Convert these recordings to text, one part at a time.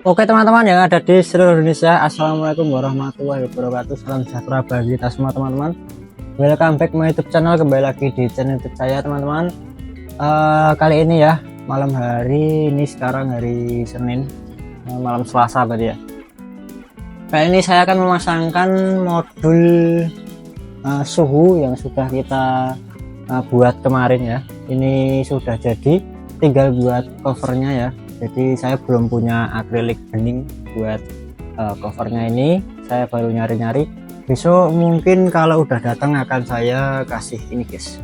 Oke teman-teman yang ada di seluruh Indonesia, assalamualaikum warahmatullahi wabarakatuh. Salam sejahtera bagi kita semua teman-teman. Welcome back my YouTube channel, kembali lagi di channel YouTube saya teman-teman. Kali ini ya malam hari ini, sekarang hari Senin, malam Selasa berarti ya. Kali ini saya akan memasangkan modul suhu yang sudah kita buat kemarin ya. Ini sudah jadi, tinggal buat covernya ya. Jadi saya belum punya akrilik bening buat covernya ini, saya baru nyari-nyari. Besok mungkin kalau udah datang akan saya kasih ini guys.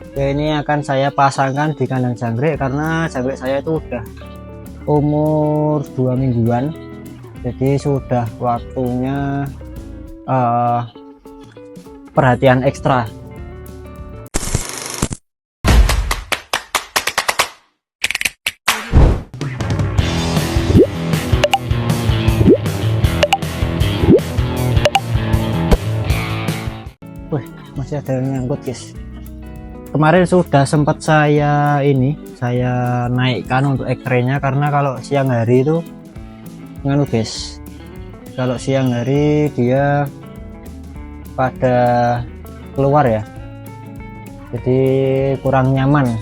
Oke, ini akan saya pasangkan di kandang jangkrik karena jangkrik saya itu udah umur 2 mingguan, jadi sudah waktunya perhatian ekstra. Wih, masih ada yang nyangkut guys. Kemarin sudah sempat saya naikkan untuk X-ray-nya, karena kalau siang hari itu nganu guys, kalau siang hari dia pada keluar ya, jadi kurang nyaman.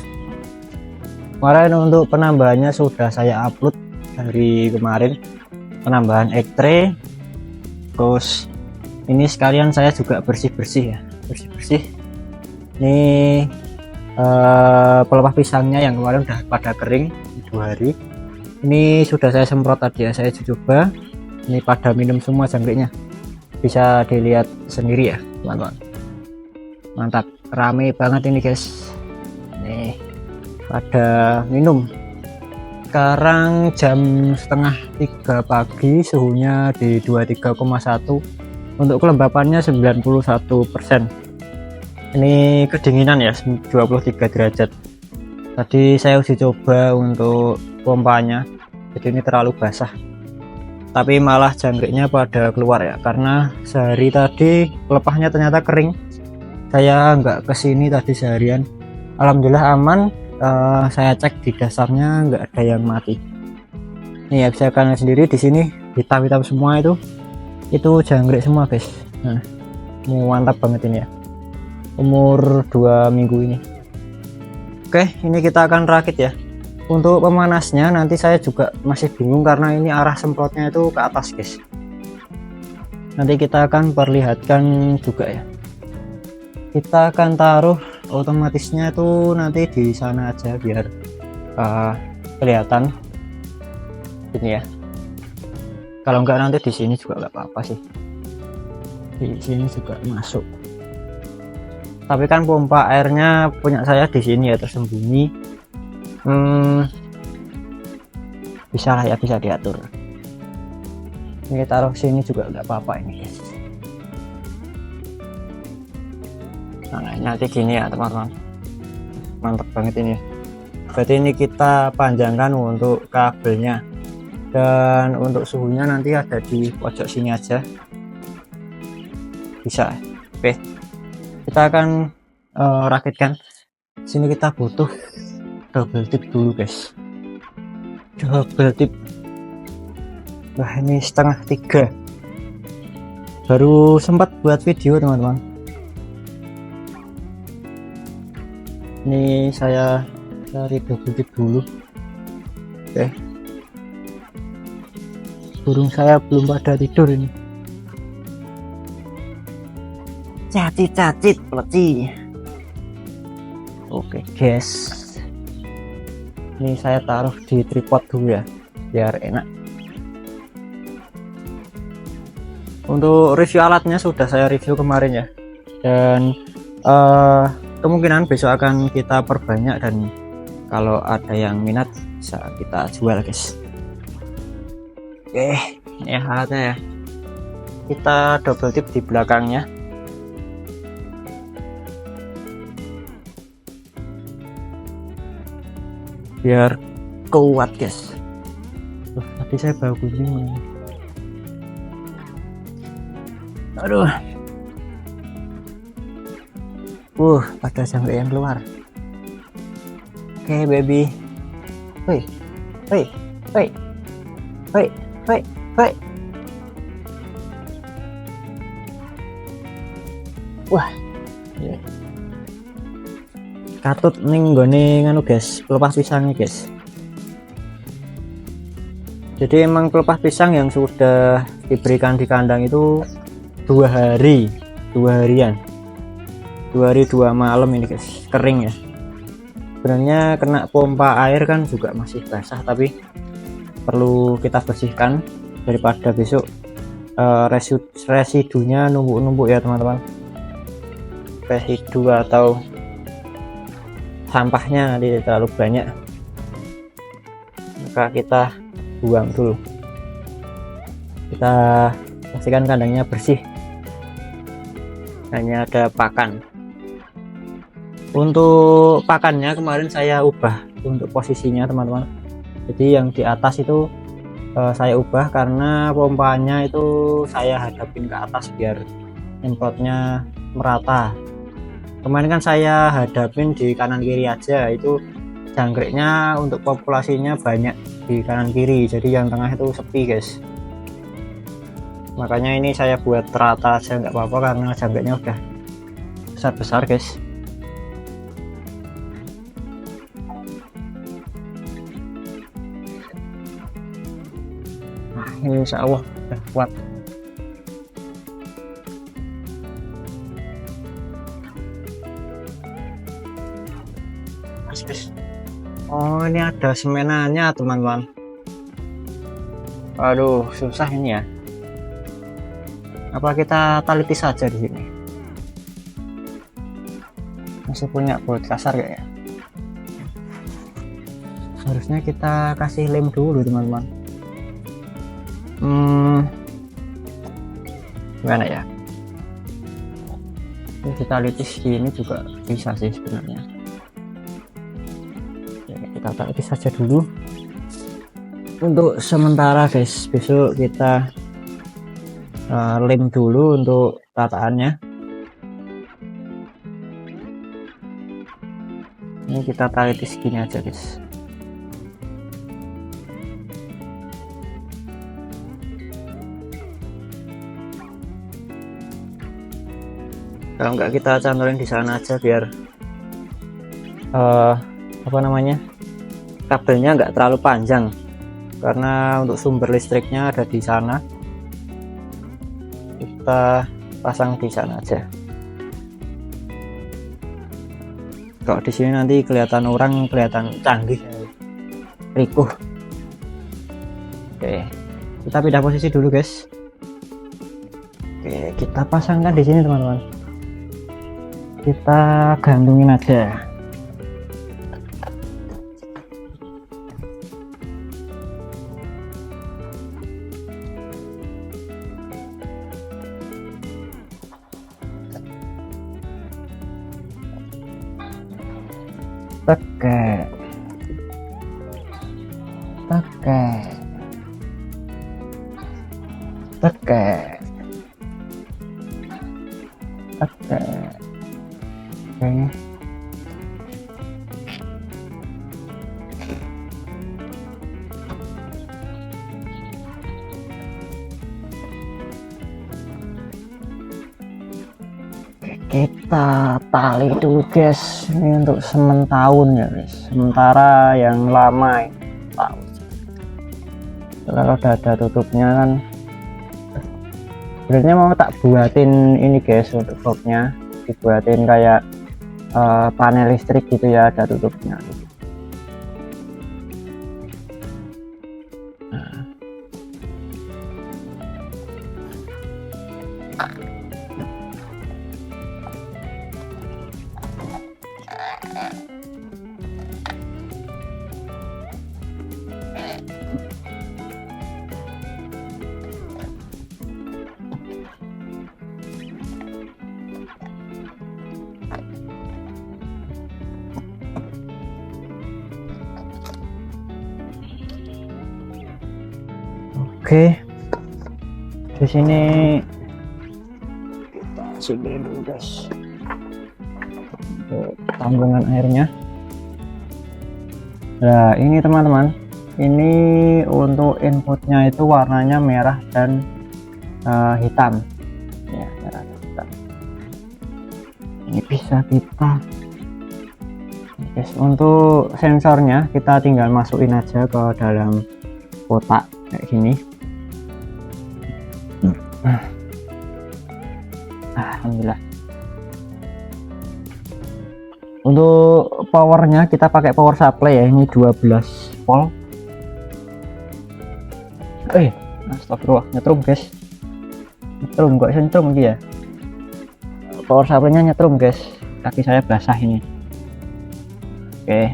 Kemarin untuk penambahannya sudah saya upload hari kemarin, penambahan X-ray. Terus ini sekalian saya juga bersih-bersih ya, bersih-bersih. Ini pelepah pisangnya yang kemarin udah pada kering 2 hari. Ini sudah saya semprot tadi ya, saya coba. Ini pada minum semua jangkriknya, bisa dilihat sendiri ya teman-teman. Mantap, rame banget ini guys. Nih pada minum. Sekarang jam setengah 3 pagi, suhunya di 23,1. Untuk kelembapannya 91%. Ini kedinginan ya, 23 derajat. Tadi saya uji coba untuk pompanya, jadi ini terlalu basah. Tapi malah jangkriknya pada keluar ya, karena sehari tadi pelepahnya ternyata kering. Saya nggak kesini tadi seharian. Alhamdulillah aman. Saya cek di dasarnya nggak ada yang mati. Nih ya, bisa kalian sendiri di sini hitam-hitam semua itu jangkrik semua guys. Nah, mantap banget ini ya, umur 2 minggu ini. Oke, ini kita akan rakit ya. Untuk pemanasnya nanti saya juga masih bingung karena ini arah semprotnya itu ke atas guys. Nanti kita akan perlihatkan juga ya. Kita akan taruh otomatisnya itu nanti di sana aja biar kelihatan ini ya. Kalau enggak nanti di sini juga enggak apa-apa sih, di sini juga masuk. Tapi kan pompa airnya punya saya di sini ya, tersembunyi. Bisa lah ya, bisa diatur. Ini taruh sini juga enggak apa-apa ini guys. Nah, nanti gini ya teman-teman, mantap banget ini ya. Berarti ini kita panjangkan untuk kabelnya. Dan untuk suhunya nanti ada di pojok sini aja, bisa. Oke, kita akan rakitkan. Sini kita butuh double tip dulu guys, double tip. Wah, ini setengah 3, baru sempat buat video teman-teman. Ini saya cari double tip dulu. Oke, burung saya belum pada tidur ini. Cacit peleci. Oke guys, ini saya taruh di tripod dulu ya biar enak. Untuk review alatnya sudah saya review kemarin ya, dan kemungkinan besok akan kita perbanyak, dan kalau ada yang minat bisa kita jual guys. Oke, ini alatnya ya. Kita double tip di belakangnya. Biar kuat guys. Tadi saya bawa gunting. Aduh. Ada jangkrik yang keluar. Oke, baby. Woi. hoi, hoi, hoi. Wah, iya. Katut ning nggone nganu guys, pelepah pisangnya guys. Jadi emang pelepah pisang yang sudah diberikan di kandang itu 2 harian, 2 hari 2 malam ini guys, kering ya. Sebenarnya kena pompa air kan juga masih basah, tapi perlu kita bersihkan daripada besok residunya numpuk-numpuk ya teman-teman. Residu atau sampahnya nanti terlalu banyak, maka kita buang dulu. Kita pastikan kandangnya bersih, hanya ada pakan. Untuk pakannya kemarin saya ubah untuk posisinya teman-teman. Jadi yang di atas itu saya ubah karena pompanya itu saya hadapin ke atas biar nyemprotnya merata. Kemarin kan saya hadapin di kanan kiri aja, itu jangkriknya untuk populasinya banyak di kanan kiri, jadi yang tengah itu sepi guys. Makanya ini saya buat rata aja nggak apa-apa karena jangkriknya udah besar-besar guys. Nah ini insya Allah udah kuat. Oh ini ada semenannya teman-teman. Aduh susah ini ya. Apa kita taliti saja di sini? Masih punya baut kasar kayak ya. Harusnya kita kasih lem dulu teman-teman. Gimana ya? Ini kita taliti segini juga bisa sih sebenarnya. Kita tarik saja dulu untuk sementara guys. Besok kita lem dulu untuk tataannya. Ini kita tarik di segini aja guys. Kalau enggak kita cantolin di sana aja biar apa namanya, kabelnya enggak terlalu panjang, karena untuk sumber listriknya ada di sana. Kita pasang di sana aja. Kalau di sini nanti kelihatan orang, kelihatan canggih, rikuh. Oke, kita pindah posisi dulu guys. Oke, kita pasangkan di sini teman-teman. Kita gantungin aja. Pakai oke. Kita tali dulu guys, ini untuk sementahun ya guys, sementara yang lama tahun. Kalau udah ada tutupnya kan, sebenarnya mau tak buatin ini guys, untuk boxnya dibuatin kayak panel listrik gitu ya, ada tutupnya gitu. Oke, di sini kita singkirin dulu guys untuk tambungan airnya. Nah ini teman-teman, Ini untuk inputnya itu warnanya merah dan hitam ya, merah dan hitam. Ini bisa kita untuk sensornya kita tinggal masukin aja ke dalam kotak kayak gini. Alhamdulillah. Untuk powernya kita pakai power supply ya, ini 12 volt. Astagfirullah, nyetrum guys, nyetrum, kok nyetrum ya, power supply nya nyetrum guys, kaki saya basah ini. Oke,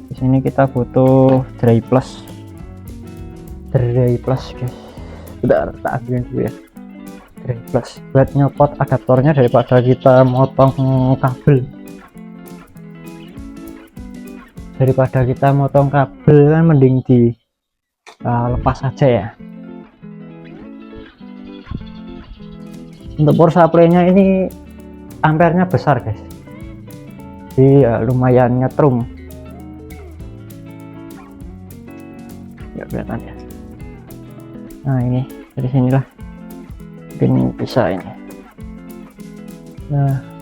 di sini kita butuh dry plus guys. Bentar, tak ambilin dulu ya, dry plus buat nyopot adaptornya daripada kita motong kabel. Kan mending di lepas saja ya. Untuk power supply nya ini ampernya besar guys, jadi lumayan nyetrum ya, kelihatan ya. Nah ini dari sinilah mungkin bisa ini. Nah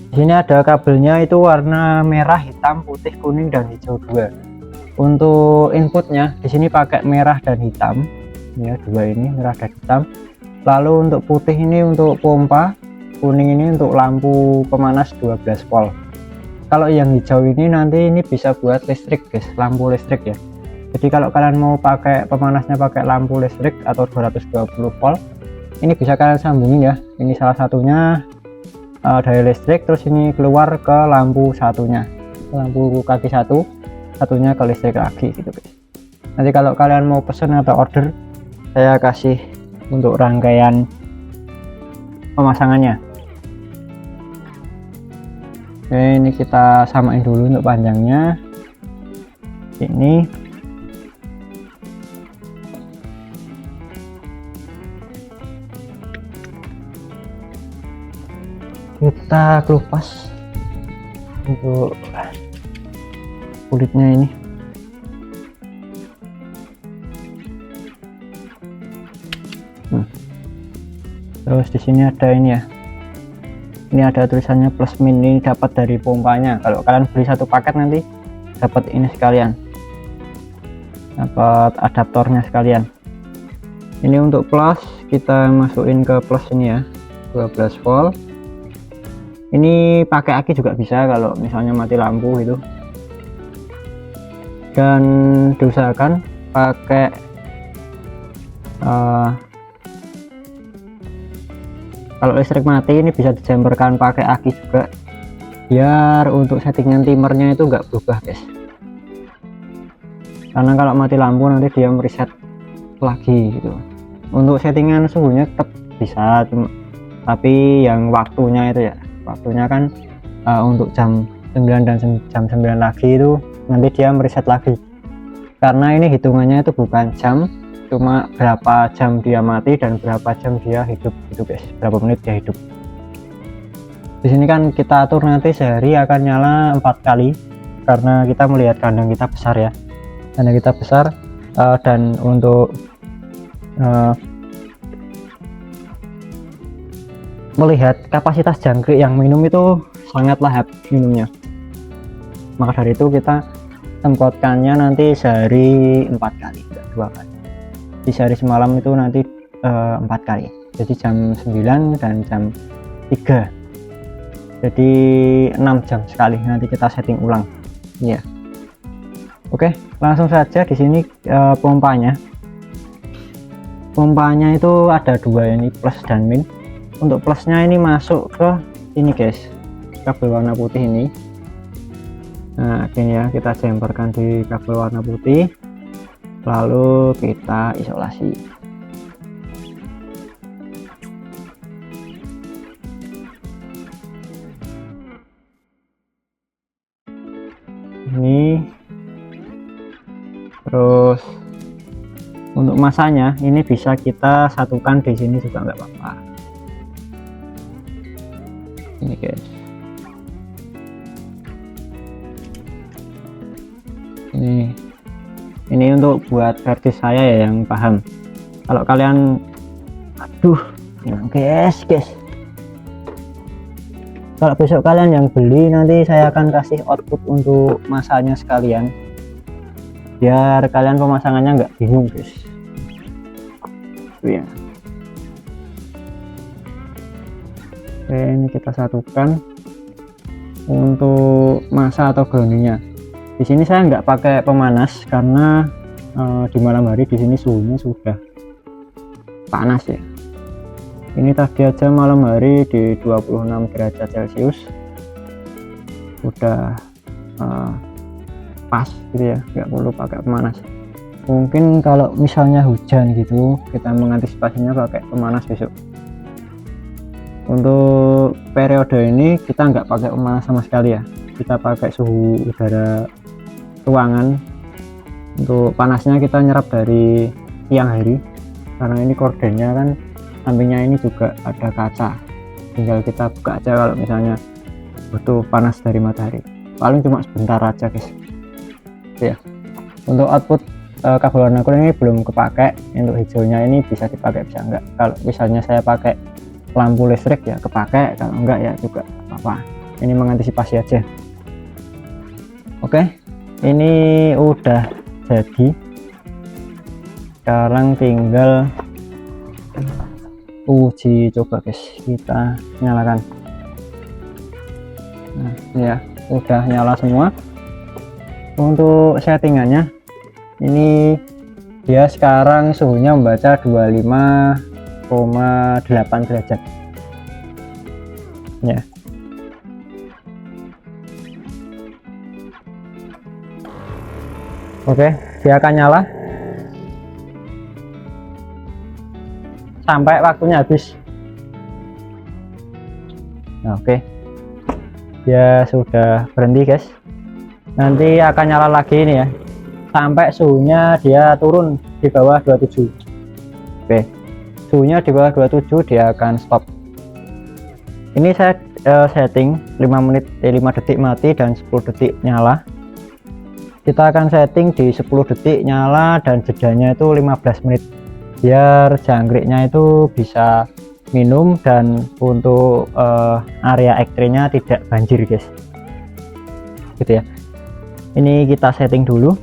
di sini ada kabelnya, itu warna merah, hitam, putih, kuning, dan hijau 2. Untuk inputnya di sini pakai merah dan hitam ya, 2 ini merah dan hitam. Lalu untuk putih ini untuk pompa, kuning ini untuk lampu pemanas 12 volt. Kalau yang hijau ini nanti ini bisa buat listrik guys, lampu listrik ya. Jadi kalau kalian mau pakai pemanasnya pakai lampu listrik atau 220 volt, ini bisa kalian sambungin ya. Ini salah satunya dari listrik, terus ini keluar ke lampu satunya, lampu kaki satunya ke listrik lagi gitu guys. Nanti kalau kalian mau pesen atau order, saya kasih untuk rangkaian pemasangannya. Oke, ini kita samain dulu untuk panjangnya. Ini kita kelupas untuk kulitnya ini. Terus di sini ada ini ya, ini ada tulisannya plus min, ini dapat dari pompanya. Kalau kalian beli satu paket nanti dapat ini sekalian, dapat adaptornya sekalian. Ini untuk plus, kita masukin ke plus ini ya, 12 volt. Ini pakai aki juga bisa kalau misalnya mati lampu itu, dan diusahakan pakai kalau listrik mati ini bisa dijamperkan pakai aki juga, biar untuk settingan timernya itu enggak berubah guys. Karena kalau mati lampu nanti dia mereset lagi gitu. Untuk settingan suhunya tetap bisa, tapi yang waktunya itu ya, waktunya kan untuk jam 9 dan jam 9 lagi itu nanti dia mereset lagi, karena ini hitungannya itu bukan jam, cuma berapa jam dia mati dan berapa jam dia hidup gitu guys, berapa menit dia hidup. Di sini kan kita atur nanti sehari akan nyala 4 kali, karena kita melihat kandang kita besar ya, kandang kita besar, dan untuk melihat kapasitas jangkrik yang minum itu sangatlah habis minumnya, maka dari itu kita semprotkannya nanti sehari 4 kali, tidak 2 kali. Di sehari semalam itu nanti 4 kali, jadi jam 9 dan jam 3, jadi 6 jam sekali nanti kita setting ulang ya. Oke, langsung saja. Di sini pompanya itu ada 2, ini plus dan min. Untuk plusnya ini masuk ke ini guys, kabel warna putih ini. Nah gini ya, kita jemperkan di kabel warna putih, lalu kita isolasi. Ini terus untuk masanya ini bisa kita satukan di sini juga nggak apa-apa. Ini guys, Ini untuk buat versi saya ya yang paham. Kalau kalian, aduh, guys. Kalau besok kalian yang beli, nanti saya akan kasih output untuk masanya sekalian, biar kalian pemasangannya nggak bingung, guys. Ya. Oke, ini kita satukan untuk masa atau groundingnya. Di sini saya nggak pakai pemanas karena di malam hari di sini suhunya sudah panas ya. Ini tadi aja malam hari di 26 derajat Celcius udah pas gitu ya, nggak perlu pakai pemanas. Mungkin kalau misalnya hujan gitu, kita mengantisipasinya pakai pemanas besok. Untuk periode ini kita nggak pakai pemanas sama sekali ya, kita pakai suhu udara ruangan. Untuk panasnya kita nyerap dari siang hari, karena ini kordennya kan sampingnya ini juga ada kaca, tinggal kita buka aja kalau misalnya butuh panas dari matahari. Paling cuma sebentar aja guys ya. Untuk output kabel warna kuning ini belum kepake. Untuk hijaunya ini bisa dipakai bisa enggak. Kalau misalnya saya pakai lampu listrik ya kepake, kalau enggak ya juga apa-apa. Ini mengantisipasi aja. Oke, ini udah jadi, sekarang tinggal uji coba guys. Kita nyalakan. Nah ya, udah nyala semua. Untuk settingannya ini dia sekarang suhunya membaca 25,8 derajat ya. Oke, dia akan nyala sampai waktunya habis. Nah, oke, dia sudah berhenti guys. Nanti akan nyala lagi ini ya, sampai suhunya dia turun di bawah 27. Oke, suhunya di bawah 27 dia akan stop. Ini saya setting 5 detik mati dan 10 detik nyala. Kita akan setting di 10 detik nyala dan jedanya itu 15 menit biar jangkriknya itu bisa minum dan untuk area ekstrinya tidak banjir guys, gitu ya. Ini kita setting dulu.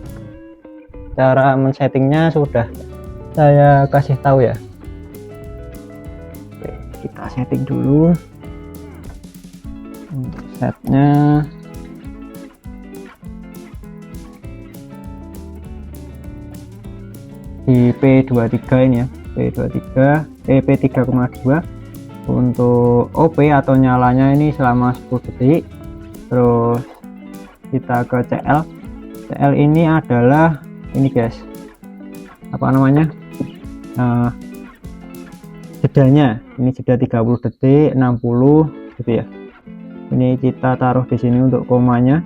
Cara men-settingnya sudah saya kasih tahu ya. Oke, kita setting dulu untuk setnya. Di P23 ini ya, P3,2 untuk OP atau nyalanya ini selama 10 detik. Terus kita ke CL ini adalah ini guys, apa namanya, jedanya ini jeda 30 detik 60 gitu ya. Ini kita taruh di sini untuk komanya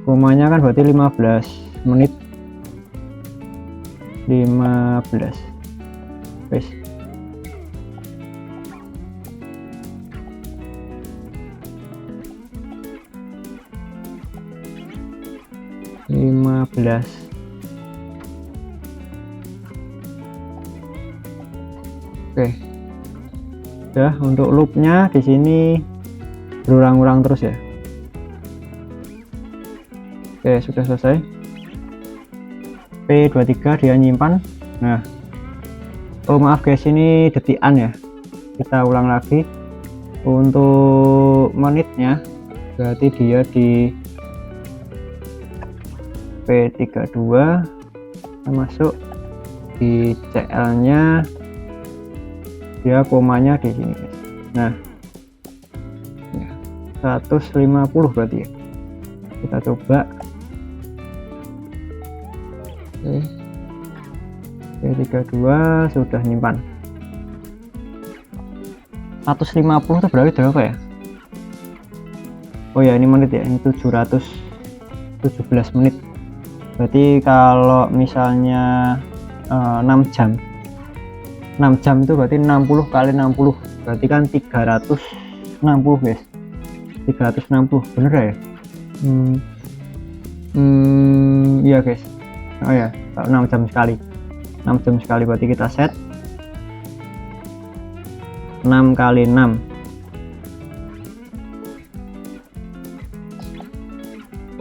kan berarti 15 menit 15 guys. Oke, udah. Untuk loopnya di sini berulang-ulang terus ya. Oke, sudah selesai. P23 dia nyimpan. Nah, oh maaf guys, ini detikan ya, kita ulang lagi. Untuk menitnya berarti dia di P32 masuk di CL nya, dia komanya di sini guys. Nah ya, 150 berarti ya, kita coba. Oke, P32 sudah nyimpan. 150 itu berarti berapa ya? Oh ya, ini menit ya, ini 717 menit. Berarti kalau misalnya 6 jam itu berarti 60 kali 60 berarti kan 360 guys. 360 bener ya? Ya guys, Oh ya, 6 jam sekali. 6 jam sekali berarti kita set 6 kali 6.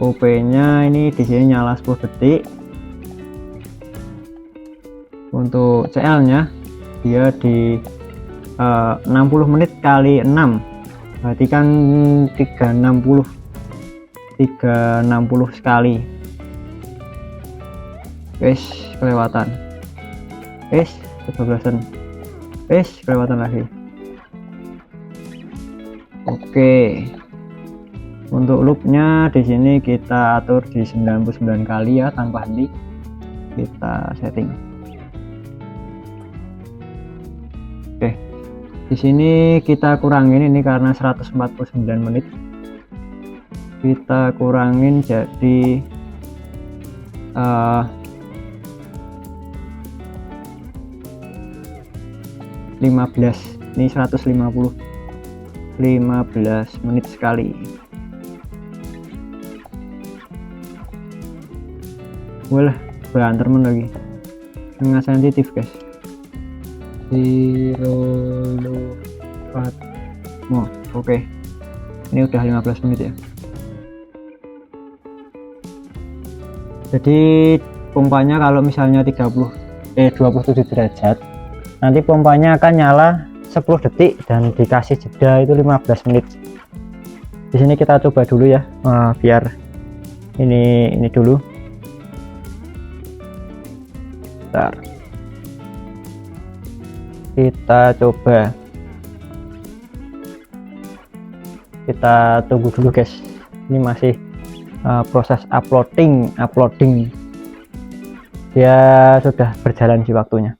OP nya ini di sini nyala 10 detik. Untuk CL nya dia di 60 menit kali 6, berarti kan 360 sekali. Kelewatan. Kebablasan. Kelewatan lagi. Oke. Untuk loopnya di sini kita atur di 99 kali ya, tanpa henti. Kita setting. Oke. Di sini kita kurangin ini karena 149 menit. Kita kurangin jadi 15. Ini 150. 15 menit sekali. Walah, banter lagi. Nggak sensitif guys. 0,4. Oh, oke. Ini udah 15 menit ya. Jadi pompanya kalau misalnya 27 derajat, nanti pompanya akan nyala 10 detik dan dikasih jeda itu 15 menit. Di sini kita coba dulu ya, biar ini dulu. Bentar. Kita coba. Kita tunggu dulu guys. Ini masih proses uploading. Ya sudah berjalan di waktunya.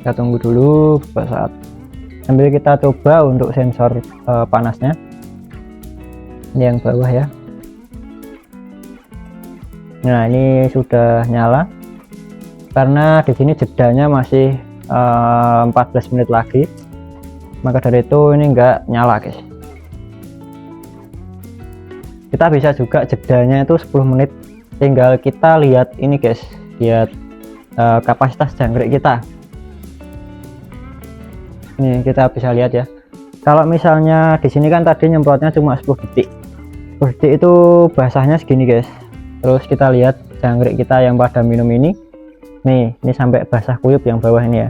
Kita tunggu dulu beberapa saat sambil kita coba untuk sensor panasnya. Ini yang bawah ya. Nah, ini sudah nyala karena di sini jedanya masih 14 menit lagi, maka dari itu ini enggak nyala guys. Kita bisa juga jedanya itu 10 menit, tinggal kita lihat ini guys, lihat kapasitas jangkrik kita. Ini kita bisa lihat ya, kalau misalnya di sini kan tadi nyemprotnya cuma 10 detik. 10 detik itu basahnya segini guys. Terus kita lihat jangkrik kita yang pada minum ini ini sampai basah kuyup yang bawah ini ya.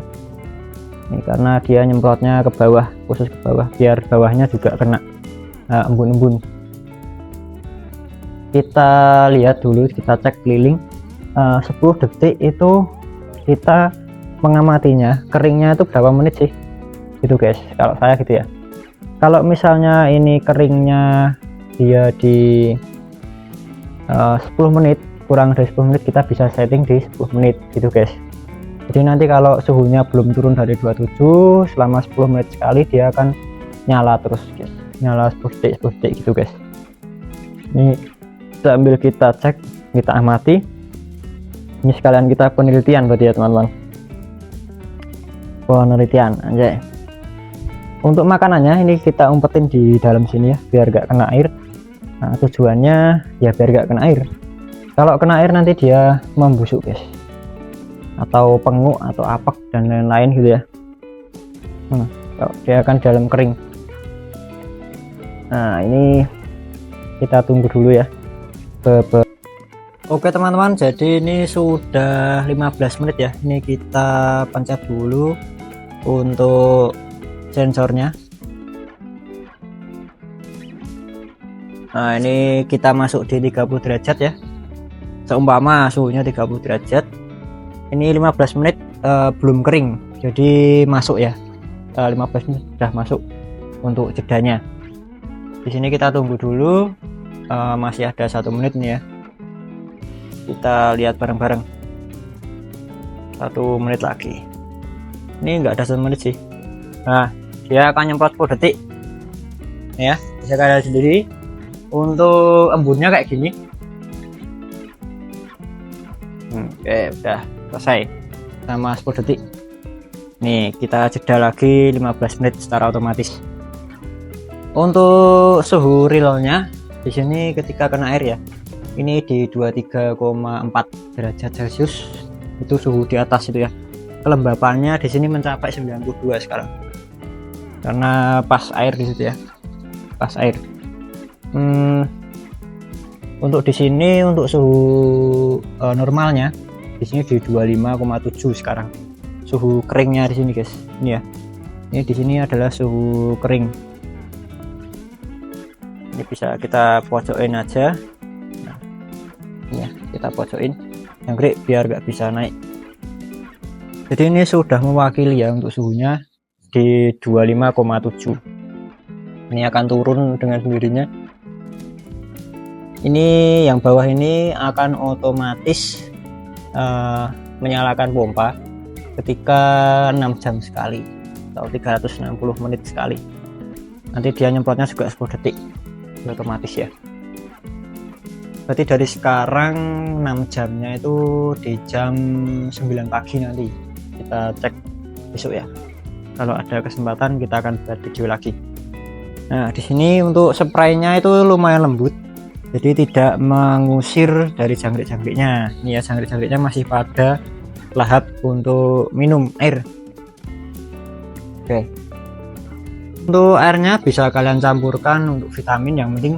Ini karena dia nyemprotnya ke bawah, khusus ke bawah, biar bawahnya juga kena embun-embun. Kita lihat dulu, kita cek keliling 10 detik itu kita mengamatinya keringnya itu berapa menit sih gitu guys, kalau saya gitu ya. Kalau misalnya ini keringnya dia di 10 menit, kurang dari 10 menit, kita bisa setting di 10 menit gitu guys. Jadi nanti kalau suhunya belum turun dari 27, selama 10 menit sekali dia akan nyala terus guys, nyala 10 detik gitu guys. Ini sambil kita cek, kita amati. Ini sekalian kita penelitian berarti ya teman-teman, penelitian anjay. Untuk makanannya ini kita umpetin di dalam sini ya, biar gak kena air. Nah, tujuannya ya biar gak kena air. Kalau kena air nanti dia membusuk guys, atau penguk atau apek dan lain-lain gitu ya. Dia akan dalam kering. Nah, ini kita tunggu dulu ya. Oke teman-teman, jadi ini sudah 15 menit ya. Ini kita pencet dulu untuk sensornya. Nah, ini kita masuk di 30 derajat ya. Seumpama suhunya 30 derajat. Ini 15 menit belum kering. Jadi masuk ya. 15 menit sudah masuk untuk jedanya. Di sini kita tunggu dulu. Masih ada 1 menit nih ya. Kita lihat bareng-bareng. 1 menit lagi. Ini enggak ada 1 menit sih. Nah, dia akan nyemprot 10 detik ya, bisa kalian sendiri. Untuk embunnya kayak gini. Oke, udah selesai sama 10 detik. Nih kita jeda lagi 15 menit secara otomatis. Untuk suhu realnya di sini ketika kena air ya, ini di 23,4 derajat Celcius, itu suhu di atas itu ya. Kelembapannya di sini mencapai 92 sekarang, karena pas air di situ ya, pas air. Untuk di sini untuk suhu normalnya di sini di 25,7 sekarang. Suhu keringnya di sini guys, ini ya. Ini di sini adalah suhu kering. Ini bisa kita pojokin aja. Nah, ini ya, kita pojokin jangkrik biar nggak bisa naik. Jadi ini sudah mewakili ya untuk suhunya di 25,7. Ini akan turun dengan sendirinya. Ini yang bawah ini akan otomatis menyalakan pompa ketika 6 jam sekali atau 360 menit sekali. Nanti dia nyemprotnya juga 10 detik otomatis ya. Berarti dari sekarang 6 jamnya itu di jam 9 pagi, nanti kita cek besok ya. Kalau ada kesempatan kita akan buat video lagi. Nah di sini untuk spraynya itu lumayan lembut, jadi tidak mengusir dari jangkrik-jangkriknya. Ini ya, jangkrik-jangkriknya masih pada lahap untuk minum air. Oke, untuk airnya bisa kalian campurkan untuk vitamin, yang penting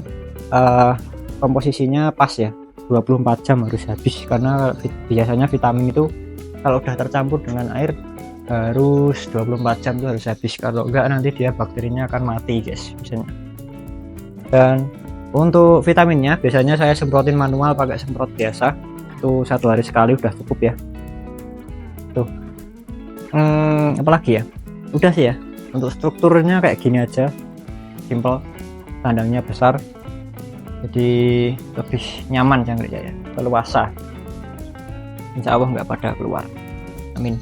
komposisinya pas ya, 24 jam harus habis, karena biasanya vitamin itu kalau udah tercampur dengan air harus 24 jam itu harus habis, kalau enggak nanti dia bakterinya akan mati guys biasanya. Dan untuk vitaminnya biasanya saya semprotin manual pakai semprot biasa, itu 1 hari sekali udah cukup ya. Tuh apalagi ya, udah sih ya. Untuk strukturnya kayak gini aja, simple, kandangnya besar, jadi lebih nyaman jangkriknya ya, leluasa. Insya Allah nggak pada keluar, amin.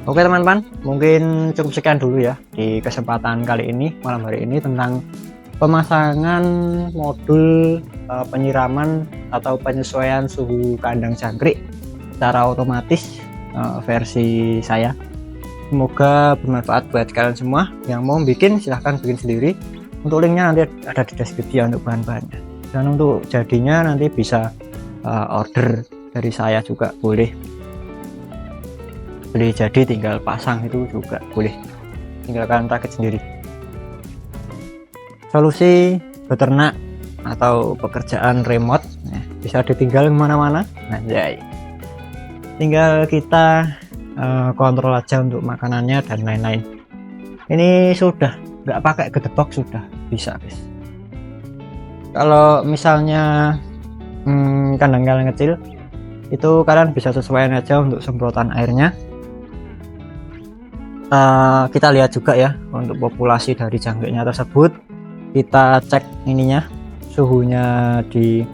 Oke teman-teman, mungkin cukup sekian dulu ya di kesempatan kali ini, malam hari ini, tentang pemasangan modul penyiraman atau penyesuaian suhu kandang jangkrik secara otomatis versi saya. Semoga bermanfaat buat kalian semua. Yang mau bikin silahkan bikin sendiri. Untuk linknya nanti ada di deskripsi ya untuk bahan-bahannya. Dan untuk jadinya nanti bisa order dari saya juga boleh. Beli jadi tinggal pasang itu juga boleh. Tinggal kalian rakit sendiri. Solusi beternak atau pekerjaan remote bisa ditinggal kemana-mana. Nah, jadi tinggal kita kontrol aja untuk makanannya dan lain-lain. Ini sudah nggak pakai gedebok, sudah bisa guys. Kalau misalnya kandang kalian kecil, itu kalian bisa sesuaikan aja untuk semprotan airnya. Kita lihat juga ya untuk populasi dari jangkriknya tersebut, kita cek ininya, suhunya di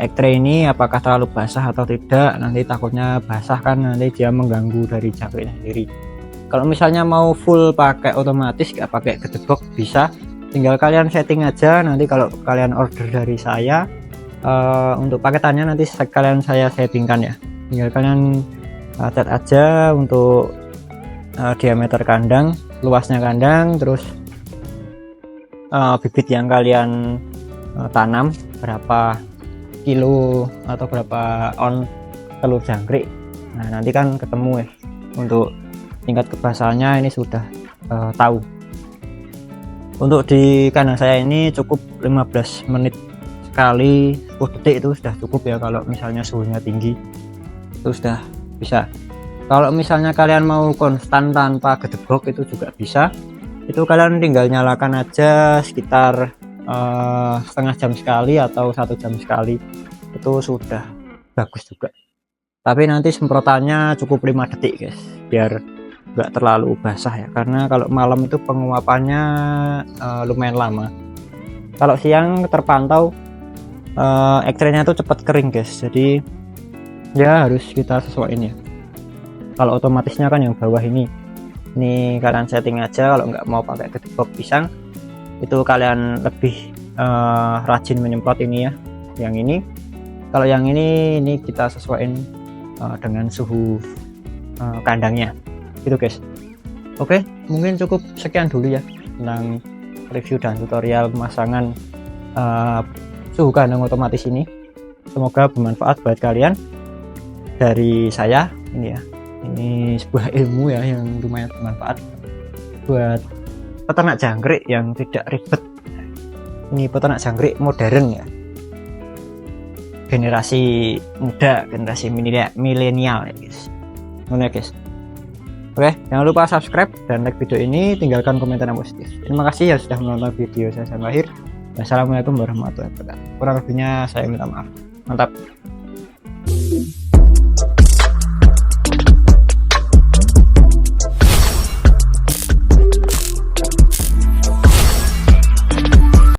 X-ray ini apakah terlalu basah atau tidak. Nanti takutnya basah kan nanti dia mengganggu dari jangkriknya sendiri. Kalau misalnya mau full pakai otomatis nggak pakai gedebok, bisa, tinggal kalian setting aja. Nanti kalau kalian order dari saya untuk paketannya nanti kalian saya settingkan ya, tinggal kalian cat aja untuk diameter kandang, luasnya kandang, terus bibit yang kalian tanam berapa kilo atau berapa on telur jangkrik. Nah nanti kan ketemu ya, untuk tingkat kebasahannya ini sudah tahu. Untuk di kandang saya ini cukup 15 menit sekali, 10 detik itu sudah cukup ya. Kalau misalnya suhunya tinggi itu sudah bisa. Kalau misalnya kalian mau konstan tanpa gedebok itu juga bisa. Itu kalian tinggal nyalakan aja sekitar setengah jam sekali atau 1 jam sekali, itu sudah bagus juga. Tapi nanti semprotannya cukup 5 detik guys, biar nggak terlalu basah ya, karena kalau malam itu penguapannya lumayan lama. Kalau siang terpantau X-ray-nya itu cepat kering guys, jadi ya harus kita sesuaiin ya. Kalau otomatisnya kan yang bawah ini kalian setting aja. Kalau nggak mau pakai gedebok pisang, itu kalian lebih rajin menyemprot ini ya, yang ini. Kalau yang ini kita sesuaiin dengan suhu kandangnya gitu guys. Oke, mungkin cukup sekian dulu ya tentang review dan tutorial pemasangan suhu kandang otomatis ini. Semoga bermanfaat buat kalian. Dari saya ini ya, ini sebuah ilmu ya yang lumayan bermanfaat buat peternak jangkrik yang tidak ribet. Ini peternak jangkrik modern ya, generasi muda, generasi milenial ya guys. Oke guys. Oke, jangan lupa subscribe dan like video ini, tinggalkan komentar yang positif. Terima kasih ya sudah menonton video saya sampai akhir. Wassalamualaikum warahmatullahi wabarakatuh. Kurang lebihnya saya minta maaf. Mantap.